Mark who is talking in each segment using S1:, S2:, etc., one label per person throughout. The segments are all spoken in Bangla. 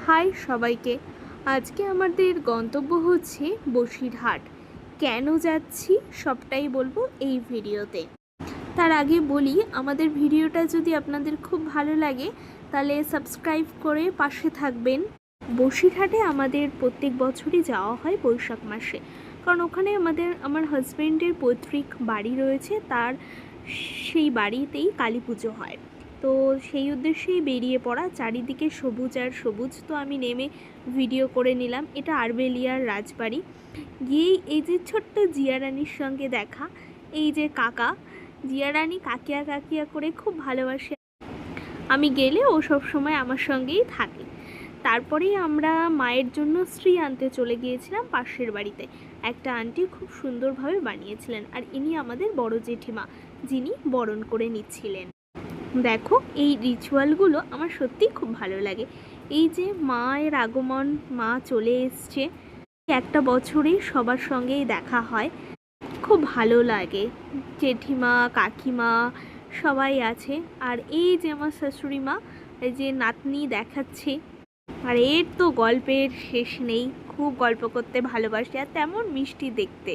S1: হাই সবাইকে। আজকে আমাদের গন্তব্য হচ্ছে বসিরহাট। কেন যাচ্ছি সবটাই বলবো এই ভিডিওতে। তার আগে বলি, আমাদের ভিডিওটা যদি আপনাদের খুব ভালো লাগে তাহলে সাবস্ক্রাইব করে পাশে থাকবেন। বসিরহাটে আমাদের প্রত্যেক বছরই যাওয়া হয় বৈশাখ মাসে, কারণ ওখানে আমার হাজব্যান্ডের পৈতৃক বাড়ি রয়েছে, তার সেই বাড়িতেই কালী পুজো হয়। তো সেই উদ্দেশ্যেই বেরিয়ে পড়া, চারিদিকে সবুজ আর সবুজ। তো আমি নেমে ভিডিও করে নিলাম। এটা আরবেলিয়ার রাজবাড়ি। গিয়েই এই যে ছোট্ট জিয়া রানীর সঙ্গে দেখা, এই যে কাকা, জিয়া রানী কাকিয়া কাকিয়া করে খুব ভালোবাসে। আমি গেলে ও সব সময় আমার সঙ্গেই থাকে। তারপরেই আমরা মায়ের জন্য শ্রী আনতে চলে গিয়েছিলাম পাশের বাড়িতে। একটা আন্টি খুব সুন্দরভাবে বানিয়েছিলেন, আর ইনি আমাদের বড় জেঠিমা, যিনি বরণ করে নিচ্ছিলেন। দেখো, এই রিচুয়ালগুলো আমার সত্যিই খুব ভালো লাগে। এই যে মায়ের আগমন, মা চলে এসছে, একটা বছরেই সবার সঙ্গেই দেখা হয়, খুব ভালো লাগে। জেঠিমা, কাকিমা সবাই আছে। আর এই যে আমার শাশুড়ি মা, এই যে নাতনি দেখাচ্ছে, আর এর তো গল্পের শেষ নেই। খুব গল্প করতে ভালোবাসে আর তেমন মিষ্টি দেখতে।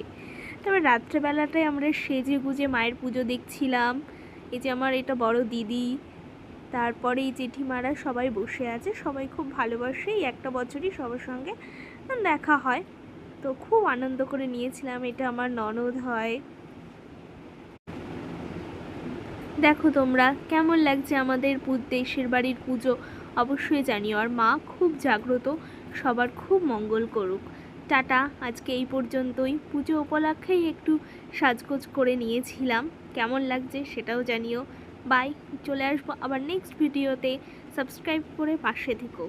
S1: তারপর রাত্রেবেলাটায় আমরা সেজে গুজে মায়ের পুজো দেখছিলাম। এই যে আমার এটা বড় দিদি, তারপরে এই জেঠিমারা সবাই বসে আছে, সবাই খুব ভালোবাসে। এই একটা বছরই সবার সঙ্গে দেখা হয়, তো খুব আনন্দ করে নিয়েছিলাম। এটা আমার ননদ হয়। দেখো তোমরা কেমন লাগছে আমাদের দেশের বাড়ির পুজো, অবশ্যই জানিও। আর মা খুব জাগ্রত, সবার খুব মঙ্গল করুক। টাটা, আজকে এই পর্যন্তই। পুজো উপলক্ষেই একটু সাজগোজ করে নিয়েছিলাম, কেমন লাগছে সেটাও জানিও। বাই, চলে আসবো আবার নেক্সট ভিডিওতে। সাবস্ক্রাইব করে পাশে থেকো।